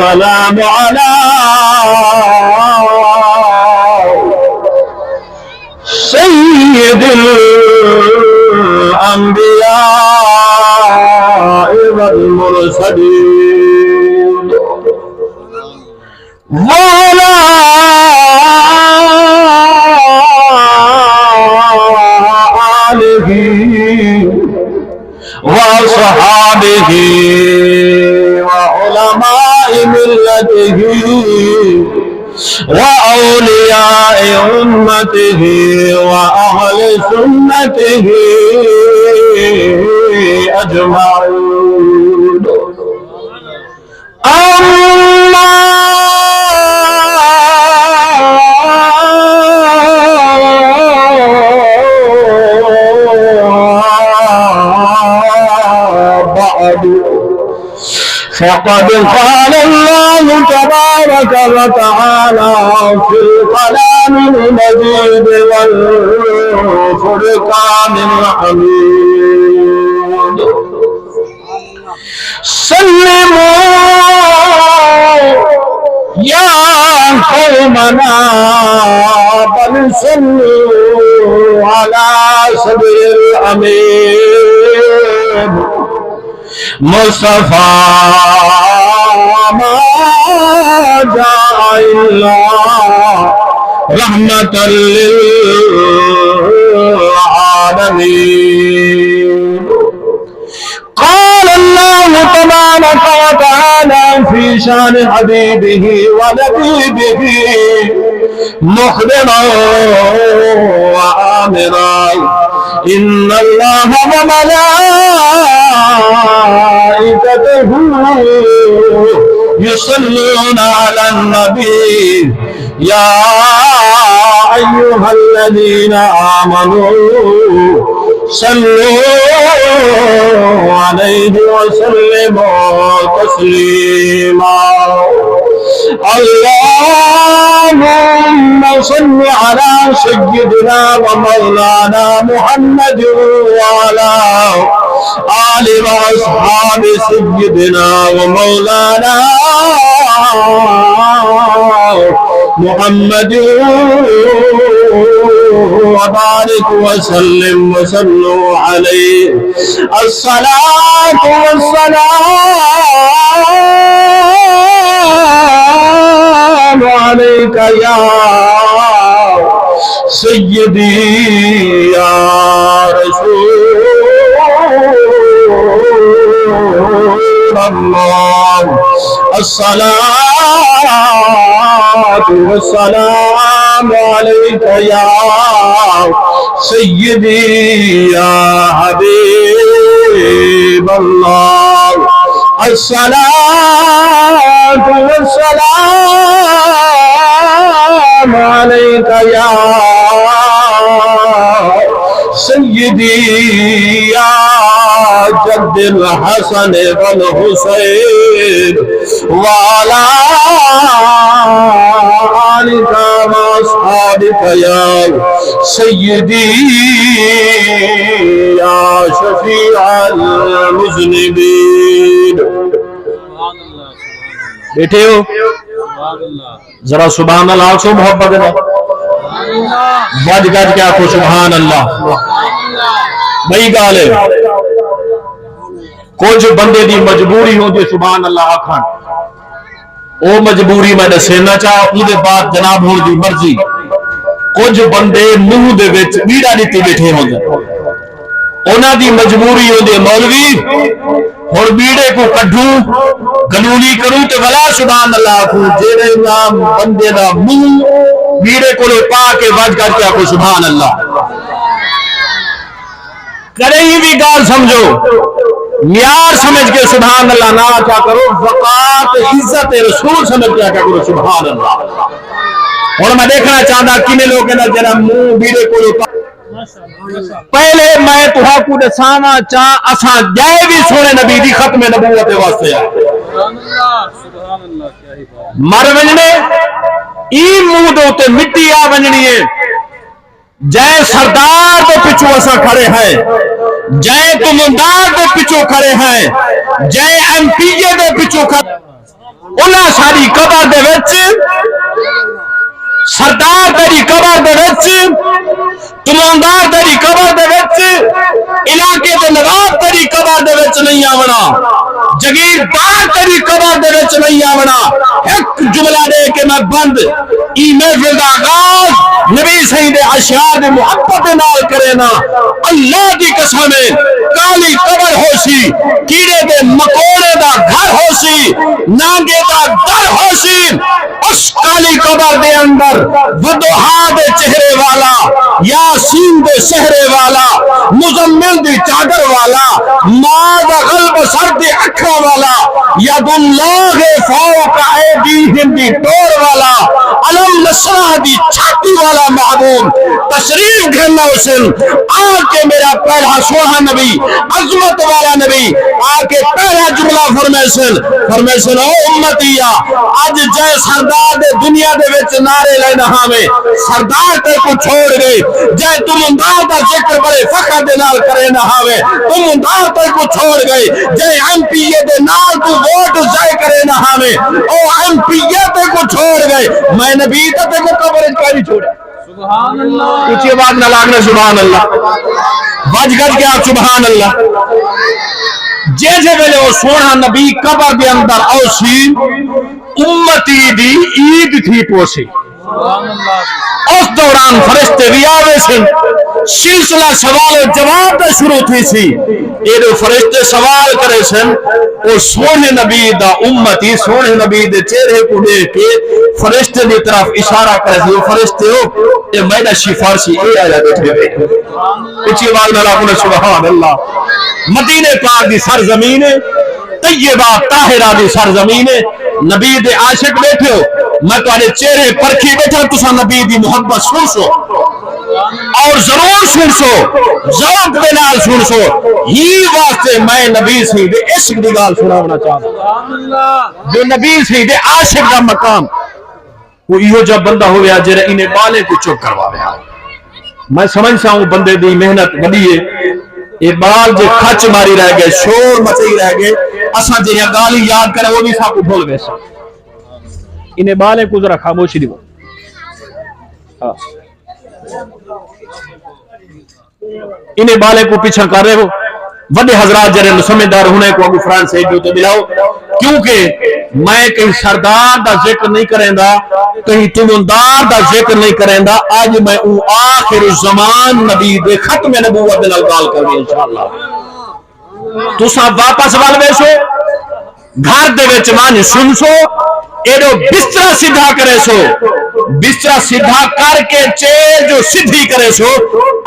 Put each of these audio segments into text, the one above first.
والسلام على سيد الأنبياء والمرسلين وعلى آله وصحابه وعلماء ملته وأولياء أمته وأهل سنته أجمعين. أما بعد فقد قال الله تبارك وتعالى في الكلام المجيد والفرقان الحميد: سلموا يا قومنا بل صلوا على سبيل الأمين مصطفى ما جاء إلا رحمة للعالمين. قال الله تبارك وتعالى في شان حبيبه ونبيه مخبرا وآمرا: إن الله وملائكته يصلون على النبي يا أيها الذين آمنوا صلوا عليه وسلموا تسليما. اللهم صل على سيدنا ومولانا محمد وعلى آل وأصحاب سيدنا ومولانا محمد وبارك وسلم وصلوا عليه. الصلاة والسلام عليك يا سيدي يا رسول الله. الصلاة والسلام عليك يا سيدي يا حبيب الله. الصلاة والسلام عليك يا سيدي يا جد الحسن والحسين وعلى آلك وأصحابك يا سيدي يا شفيع المذنبين. بیٹھے ہو ذرا سبحان اللہ سو محبت ہے بج گج کے آخو سبحان اللہ. بھائی گال ہے کچھ بندے دی مجبوری ہوندی سبحان اللہ آکھن او مجبوری میں دسنا چاہ او دے بعد جناب ہون دی مرضی. کچھ بندے منہ دے وچ بیڑا دتی بیٹھے ہوندے انہاں دی مجبوری ہوندی مولوی ہن بیڑے کو کڈھوں گلولی کروں تے ولا سبحان اللہ آکھوں. جڑے نام بندے دا منہ بیڑے کو پا کے وج کر کے آکھو سبحان اللہ. کرے ہی بھی گال سمجھو معیار سمجھ کے سبحان اللہ نہ کیا کرو. وقات عزت رسول سمجھ کے کیا کرو سبحان اللہ. اور میں دیکھنا چاہتا کنے لوگ ہیں جنہاں منہ بیڑے کو پہلے میں تہا کو دساواں چاہ اساں جائے بھی سونے نبی دی ختم نبوت واسطے مر ونجنے ای منہ دے تے مٹی آ ونجنی ہے. جائے سردار دے پچھو اساں کھڑے ہیں, جائے کماندار دے پچھو کھڑے ہیں, جائے ایم پی اے دے پچھو کھڑے انہاں ساری قبر دے وچ سردار تیری قبر دے وچ تماندار تیری قبر دے وچ علاقے دے نواب تیری قبر دے وچ نہیں آونا جگیردار تیری قبر دے وچ نہیں آونا ایک جملہ دے کے میں بند ای محفل دا آغاز نبی صحیح دے اشعار دے محبت نال کرے نا اللہ دی قسم کالی قبر ہو سی کیڑے دے مکوڑے دا گھر ہو سی نانگے دا در ہو سی اس کالی قبر دے اندر وضحا دے چہرے والا یاسین دے سہرے والا مزمل دی چادر والا ماذا غلب سر دی اکھا والا ید اللہ فوق ایدیہم دی ٹور والا علم نصرہ دی چھاتی والا محبوب تشریف گھرنا حسن آکے میرا پہلا سوہا نبی عظمت والا نبی آکے پہلا جملہ فرمیسن او امتیہ آج جائے سردار دے دنیا دے وچ نعرے لینا ہمیں سردار تے کو چھوڑ گئے جائے تم اندار دا ذکر بڑے فخر دے نال کرے نہ ہمیں تم اندار تے کو چھوڑ گئے جائے ایم پی اے دے نال تو ووٹ ضائع کرے نہ ہمیں او ایم پی اے تے کو چھوڑ گئے میں نبی تے کو قبر کاری چھوڑا سبحان اللہ کچھ بات نہ لاگنا سبحان اللہ بج گج کے آپ سبحان اللہ جیسے ویلے وہ سونا نبی قبر دے اندر اوسی امتی دی عید تھی پوسی اس دوران فرشتے بھی آوے سن سلسلہ سوال و جواب دا شروع تھی سی یہ فرشتے سوال کرے سن اور سونے نبی دا امتی سونے نبی دے چہرے کو دیکھ کے فرشتے دی طرف اشارہ کرے سی وہ فرشتے ہو یہ میڈا شفارسی اے آیا بیٹھے ہوئے اچھی بات میں لاکھوں نے سبحان اللہ مدینہ پاک دی سرزمین طیبہ طاہرہ دی سرزمین نبی دے عاشق بیٹھے ہو میں تمہارے چہرے پرکھی بیٹھا تسا نبی دی محبت سن سو اور ضرور سن سو ذوق دے نال سن سو ہی واسطے میں نبی سے دے عشق دی گال سناونا چاہتا جو نبی سے دے عاشق دا مقام وہ ایہو جب بندہ ہویا جرے انہیں بالے کو چوک کروا رہا میں سمجھتا ہوں بندے دی محنت وڈی ہے یہ بال جو کھچ ماری رہ گئے شور مچائی رہ گئے اساں جے گالی یاد کرے وہ بھی سب کو بھول گئے انہیں بالے کو ذرا خاموشی دیو انہیں بالے کو پیچھا کر رہے ہو وڈے حضرات جرے سمجھدار ہونے کو ابو فران سے جو تو ملاؤ کیونکہ میں کہیں سردار دا ذکر نہیں کریں دا کہیں تمندار دا ذکر نہیں کریں دا آج میں او آخر الزمان نبی دے ختم نبوت دل الگال کر دیں انشاءاللہ تو سب واپس والوے سو گھر دے وچ مان سن سو ایڈو بسترہ سدھا کرے سو بسترہ سدھا کر کے چیر جو سدھی کرے سو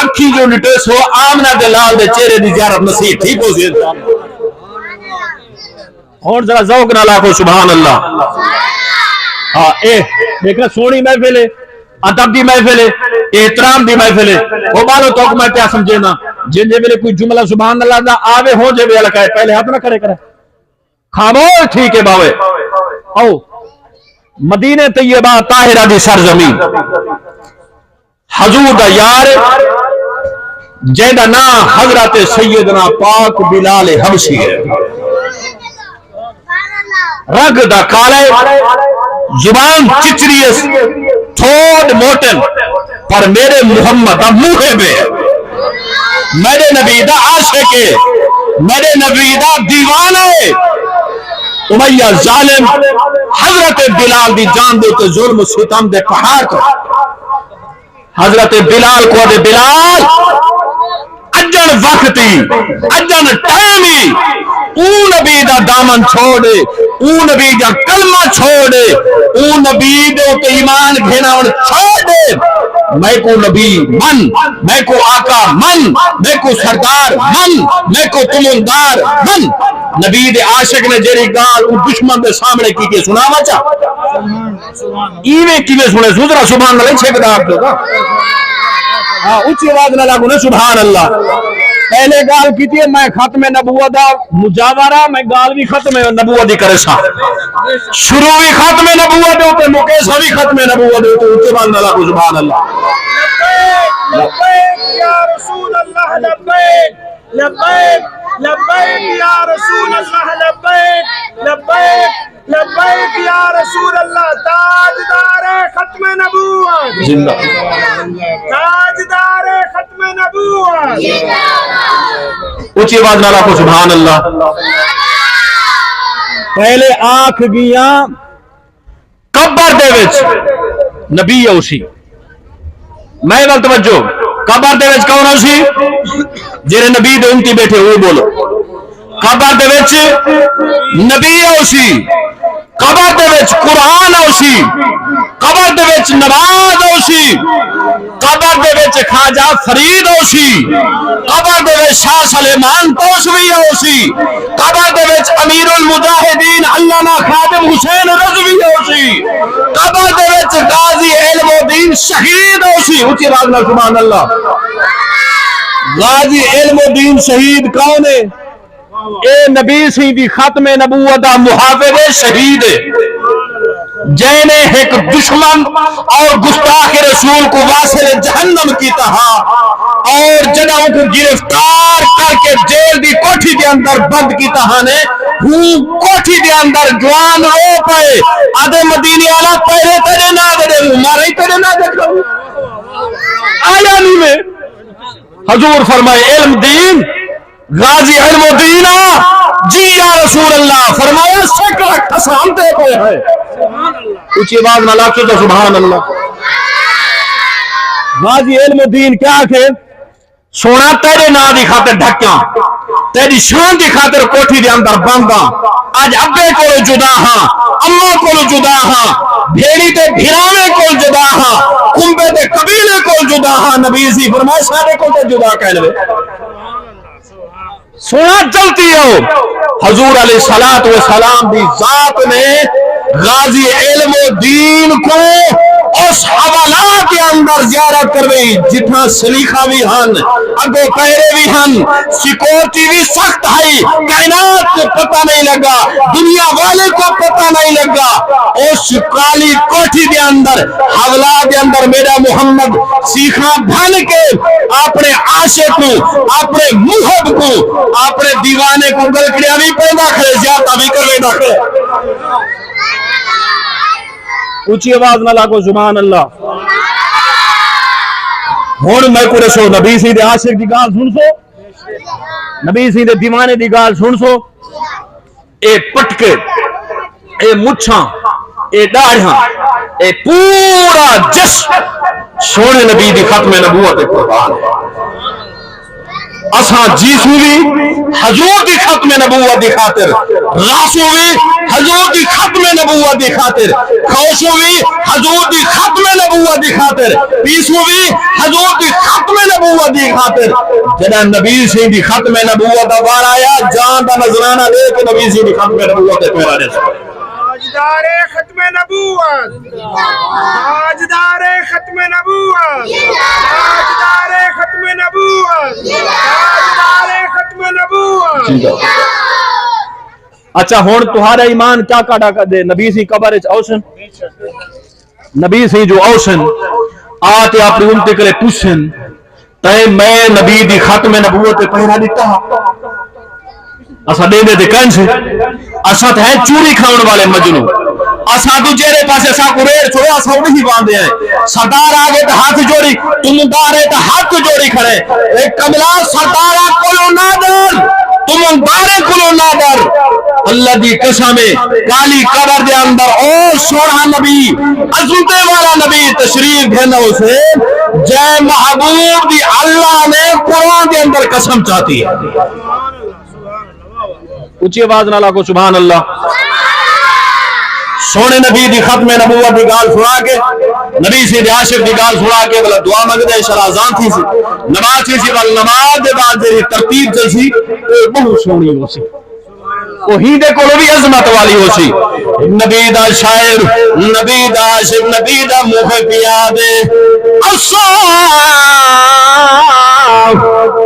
اکھی جو لٹے سو آمنہ دلال دے چہرے دی زیارت نصیب ٹھیک ہو زیر اور ذرا ذوق نہ لاکھو سبحان اللہ ہاں اے دیکھنا سونی محفل ہے ادب دی محفل ہے احترام دی محفل ہے وہ بالو توک میں کیا سمجھے نا جن جے میرے کوئی جملہ سبحان اللہ دا آوے ہو جے بھی لکھائے پہلے ہاتھ نہ کرے کرے خاموش ٹھیک ہے باوے او مدینہ طیبہ طاہرہ دی سرزمین حضور دا یار جیدہ نا حضرت سیدنا پاک بلال حبشی ہے رگ دا کالے زبان چچریس تھوڑ موٹن پر میرے محمد موہے میں میرے نبی دا عاشق ہے میرے نبی دا دیوانہ ہے امیہ ظالم حضرت بلال دی جان دے تو ظلم و ستم دے پہاڑ کو حضرت بلال کو دے بلال اجن وقتی اجن ٹائمی اون نبی دا دامن چھوڑے اون نبی دا کلمہ چھوڑے اون نبی دے تو ایمان گھینا اور چھوڑے میں کو نبی من میں کو آقا من میں کو سردار من میں کو تمندار من نبی دے عاشق نے جیری گال ان دشمن دے سامنے کی کے سنا وچا ایوے کیویں سنے سوزرا سبحان اللہ چھے کدا آپ دا ہاں اونچی آواز نہ لاگو نا سبحان اللہ پہلے گال کیتی ہے میں ختم نبوت دا مجاورہ میں گال بھی ختم نبوت دی کرے سا شروع بھی ختم نبوت دے تے مکیسا بھی ختم نبوت دے تے اونچی آواز نہ لاگو سبحان اللہ لبیک یا رسول اللہ لبیک لبیک لبیک یا رسول اللہ لبیک لبیک لبیک یا رسول اللہ تاجدار ختم نبوت زندہ تاجدار ختم نبوت اونچی آواز نال آکھو سبحان اللہ پہلے آنکھ گیاں قبر دے وچ نبی اوسی میں وقت توجہ قبر دے وچ کون اوسی جڑے نبی دے امتی بیٹھے وہ بولو قبر دے وچ نبی اوسی قبر دے وچ قرآن اوسی قبر دے وچ نماز اوسی قبر دے وچ خواجہ فرید اوسی قبر دے وچ شاہ سلیمان توسوی اوسی قبر دے وچ امیر المجاہدین علامہ خادم حسین رضوی اوسی قبر دے وچ غازی علم و دین شہید اوسی اونچی آواز نال سبحان اللہ غازی علم و دین شہید کون ہے اے نبی سی دی ختم نبوت دا محافظ شہید ہے جینے ایک دشمن اور گستاخ رسول کو واصل جہنم کی تہا اور جنہوں کو گرفتار کر کے جیل دی کوٹھی دے اندر بند کی تہا نے کوٹھی دے اندر جوان رو پائے آدھے مدینے والا پہلے تیرے نہ دے مارے تیرے نہ دیکھو آیا نہیں میں حضور فرمائے علم دین غازی علم و دینا جی یا رسول اللہ فرمایا سکر کسام دے پہ ہے اونچی آواز نہ لاکھو تو سبحان اللہ غازی علم و دین کیا کہ سونا تیرے نا دی خاطر ڈھکیاں تیری شان دی خاطر کوٹھی دے اندر باندھاں آج ابے کو جدا ہاں اماں کو جدا ہاں بھیڑی تے بھیراوے کو جدا ہاں کنبے تے قبیلے کو جدا ہاں نبی سی فرمائے سارے کو تے جدا کہہ لے سونا چلتی ہو حضور علیہ السلام دی ذات نے غازی علم و دین کو اس حوالات کے اندر زیارت کروئی جتنا سلیخہ بھی ہن اگو پہرے بھی ہن سیکورٹی بھی سخت ہے کائنات کو پتہ نہیں لگا دنیا والے کو پتہ نہیں لگا اس کالی کوٹھی دے اندر حوالات دے اندر میرا محمد سیخہ بھن کے اپنے عاشق کو اپنے محب کو اپنے دیوانے کو گلکڑیاں بھی پیدا کرے زیادہ بھی کروے داخلے اونچی آواز نہ لاگو سبحان اللہ ہن میں کو رسو نبی سی دے عاشق دی گال سن سو نبی سی دے دیوانے دی گال سن سو اے پٹکے اے مچھاں اے داڑھیاں اے پورا جس سونے نبی دی ختم نبوت قربان اساں جیسو بھی حضور دی ختم نبوت دی خاطر راسو بھی حضور دی ختم نبوت دی خاطر خوشو بھی حضور دی ختم نبوت دی خاطر پیسو بھی حضور دی ختم نبوت دی خاطر جنہ نبی سے دی ختم نبوت دا وار آیا جان دا نظرانہ لے کے نبی سے دی ختم نبوت دے پیرانے سے تاجدار ختم نبوت تاجدار ختم نبوت تاجدار ختم نبوت تاجدار ختم نبوت اچھا ہون تمہارا ایمان کیا کاٹا کر دے نبی سی قبر اچ اوسن نبی سی جو اوسن آتے اپنی امتی کرے پوچھن تے میں نبی دی ختم نبوت پہنا دیتا اسا دے دے کن سے اسا تے ہیں چوری کھاؤن والے مجنو اسا دوجے پاسے اسا کو ریڑ چھوڑا اسا نہیں باندھے ہیں سردار آگے تے ہاتھ جوڑی تم دارے تے ہاتھ جوڑی کھڑے اے کملا سردارا کولو نہ ڈر تم دارے کولو نہ ڈر اللہ دی قسم کالی قبر دے اندر او سونا نبی عظمت والا نبی تشریف گھنا اسے جے محبوب دی اللہ نے قرآن دے اندر قسم چاہتی ہے اونچی آواز نہ لاگو سبحان اللہ سونے نبی دی ختم نبوت دی گال سنا کے نبی سی دی عاشق دی گال سنا کے بلا دعا منگ دے شرازان تھی سی نماز تھی سی بلا نماز دے بعد دے ترتیب تھی سی بہت سونی ہو سی وہی دے کو بھی عظمت والی ہو سی نبی دا شاعر نبی دا عاشق نبی دا محب یادے اصاب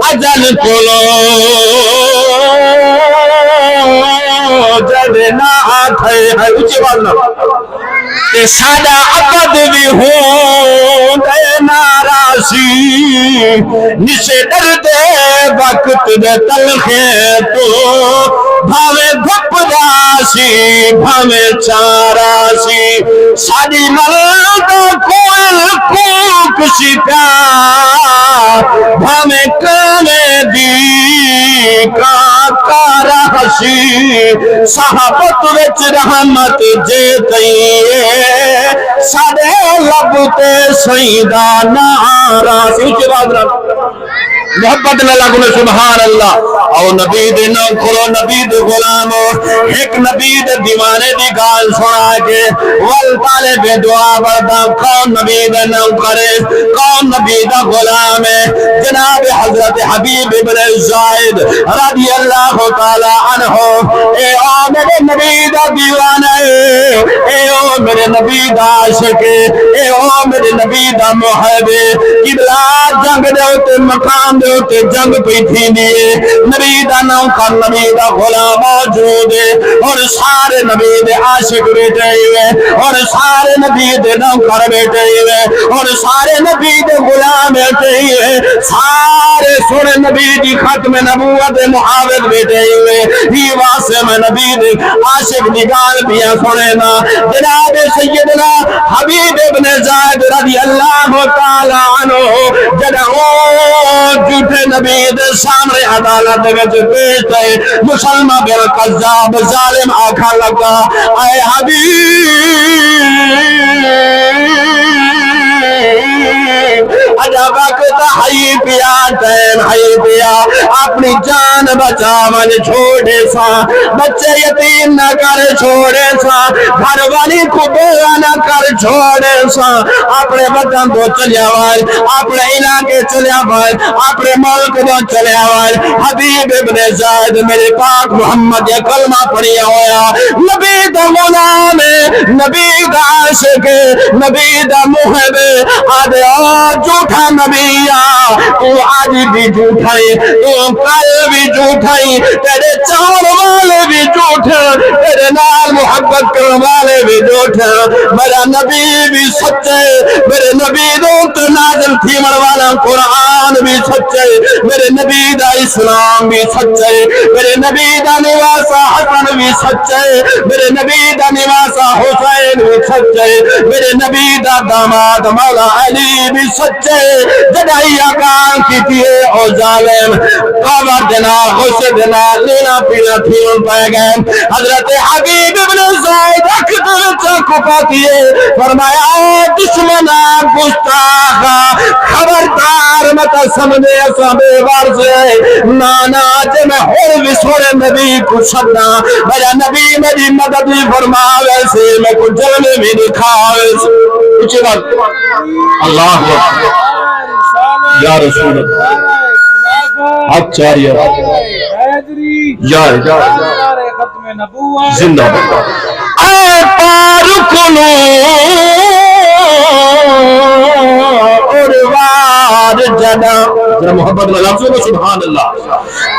اجل کولو جب نہ آتے ہیں اچھی بات نہ تے ساڈا ابد بھی ہون دے ناراضی نشے ڈر دے وقت دے تلخے تو بھاوے دھپ سی بھاوے چارا سی ساڈی ملد کوئل کوک سی پیار بھاوے کانے دی کارا ہسی صحابت وچ رحمت جے تئیے ساڈے لب تے سیدہ نارا سی محبت میں لگنے سبحان اللہ او نبی دے نام کھولو نبی دے غلامو ایک نبی دے دیوانے دی گال سنا کے والطالب دعا بردا کون نبی دے نام کرے کون نبی دا غلام ہے جناب حضرت حبیب ابن زائد رضی اللہ تعالی عنہ اے او میرے نبی دا دیوانے اے او میرے نبی دا عاشق اے او میرے نبی دا محب قبلہ جنگ دے تے مقام تے جنگ پہ تھی دیئے نبی دا نوکر نبی دا غلام موجود ہے اور سارے نبی دے عاشق بیٹھے ہوئے اور سارے نبی دے نوکر بیٹھے ہوئے اور سارے نبی دے غلام بیٹھے ہوئے سارے سنے نبی دی ختم نبوت محافظ بیٹھے ہوئے ہی واسے میں نبی دے عاشق دی گال بیا سنے نا جناب سیدنا حبیب ابن زائد رضی اللہ تعالی عنہ جنہوں جھوٹے نبی دے سامنے عدالت وچ پیش ہے مسلمہ بالقذاب ظالم آکھا لگا اے حبیب اجا وقت ہائی پیا ٹائم ہائی پیا اپنی جان بچا من چھوڑے سا بچے یتیم نہ کر چھوڑے سا گھر والی کو بولا نہ کر چھوڑے سا اپنے وطن تو چلیا وائے اپنے علاقے چلیا وائے اپنے ملک تو چلیا وائے حبیب ابن زائد میرے پاک محمد یہ کلمہ پڑھیا ہویا نبی دا غلام نبی دا عاشق نبی دا محب آدھے جھوٹا نبی تو آج بھی جھوٹا ہے تو کل بھی جھوٹا ہے تیرے چار والے بھی جھوٹا تیرے نال محبت کرنے والے بھی جھوٹا میرا نبی بھی سچے میرے نبی دوت نازل تھی مروانا قرآن بھی سچے میرے نبی دا اسلام بھی سچے میرے نبی دا نواسا حسن بھی سچے میرے نبی دا نواسا حسین بھی سچے میرے نبی دا داماد مولا علی بھی سچے جدائی آکان کی تیئے او ظالم قبر دینا غصے دینا لینا پینا تھیون پائے گئے حضرت حبیب ابن زائد اکدر چاکو پاتیے فرمایا دشمنہ گستاخا خبردار مت سمجھے ایسا بے بار سے نانا جے میں ہور وسوڑے نبی کو شدنا میرا نبی میری مدد بھی فرما ویسے میں کو جلنے بھی دکھا ویسے اچھے بات اللہ یا رسول اللہ حق چاریہ یا زندہ اے پار کنو اور وار جنا ذرا محبت میں لفظوں میں سبحان اللہ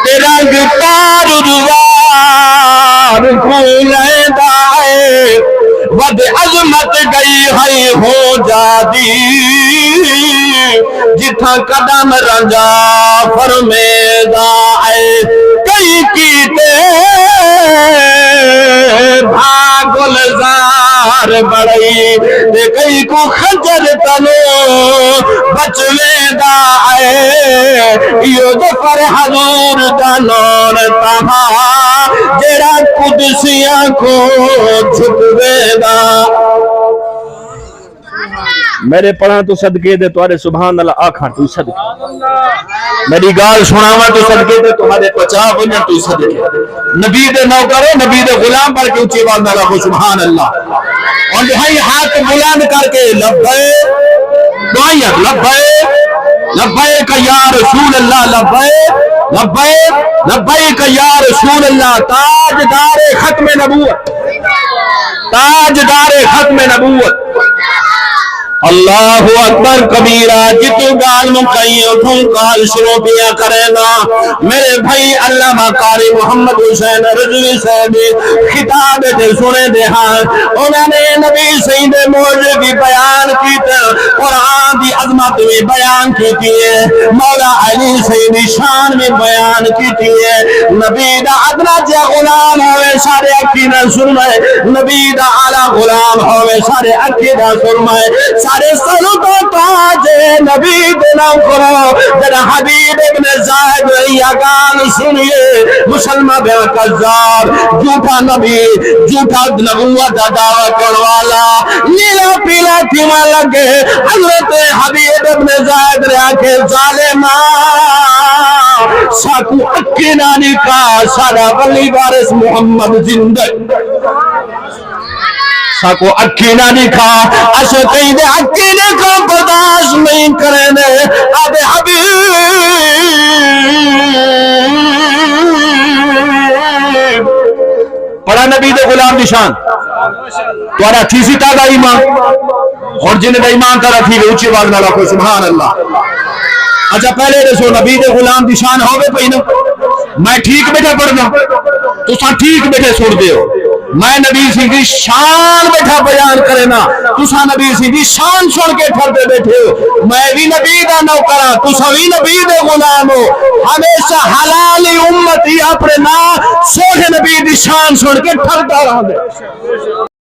تیرا گتار دوار کھولے دائے ود عظمت گئی ہے ہو جادی جتھا قدم رنجا فرمیدہ ہے کئی کیتے بھاگل زار بڑی کئی کو خجر تلو بچویدہ ہے یہ ظفر حضور دانون تہا جیرا قدسیاں کو جھکویدہ میرے پڑھاں تو صدقے دے تمہارے سبحان اللہ آکھاں تو صدقے میری گال سناواں تو صدقے دے تمہارے پچا بنیا تو صدقے نبی دے نو کرو نبی دے غلام پر کے اونچی آواز میں رکھو سبحان اللہ اور بھائی ہاتھ بلند کر کے لبیک دعائیں لبیک لبیک یا رسول اللہ لبیک لبیک لبیک یا رسول اللہ تاجدار ختم نبوت تاجدار ختم نبوت اللہ اکبر کبیرہ جتو گال مکئیوں تھوں کال شروع پیا کرنا میرے بھائی علامہ قاری محمد حسین رضوی صاحب خطاب دے سنے دے ہاں انہوں نے نبی سید موجود کی بیان کی قرآن دی عظمت میں بیان کی ہے مولا علی سید شان میں بیان کی ہے نبی دا ادنا جا غلام ہوئے سارے اکی نہ سنمائے نبی دا اعلیٰ غلام ہوئے سارے اکی نہ سنمائے سارے سلو تو تاج نبی دینا کرو جنہ حبیب ابن زاہد یا گان سنیے مسلمہ بے کذاب جھوٹا نبی جھوٹا نبوت دعویٰ کروالا نیلا پیلا تھیما لگے حضرت حبیب ابن زاہد رہا کے ظالمہ ساکو اکی نانی کا سارا ولی وارث محمد زندہ ساکو اکی نہ دکھا اسے کہیں دے اکی نے کو برداشت نہیں کرنے اب حبیب پڑھا نبی دے غلام نشان توارا تھیسی تازہ ایمان اور جنہیں دا ایمان تارا تھی گئے اچھی باز نہ رکھو سبحان اللہ اچھا پہلے رسو نبی دے غلام نشان ہوگے پہنا میں ٹھیک بیٹھا پڑھنا تو ساں ٹھیک بیٹھے سوڑ دے ہو میں نبی سی دی شان بیٹھا بیان کرنا تسا نبی سی دی شان چھوڑ کے ٹھر دے بیٹھے ہو میں بھی نبی دا نوکرا تسا بھی نبی دے غلام ہو ہمیشہ حلالی امتی اپنے نا سوڑ نبی دی شان چھوڑ کے ٹھر دا رہا دے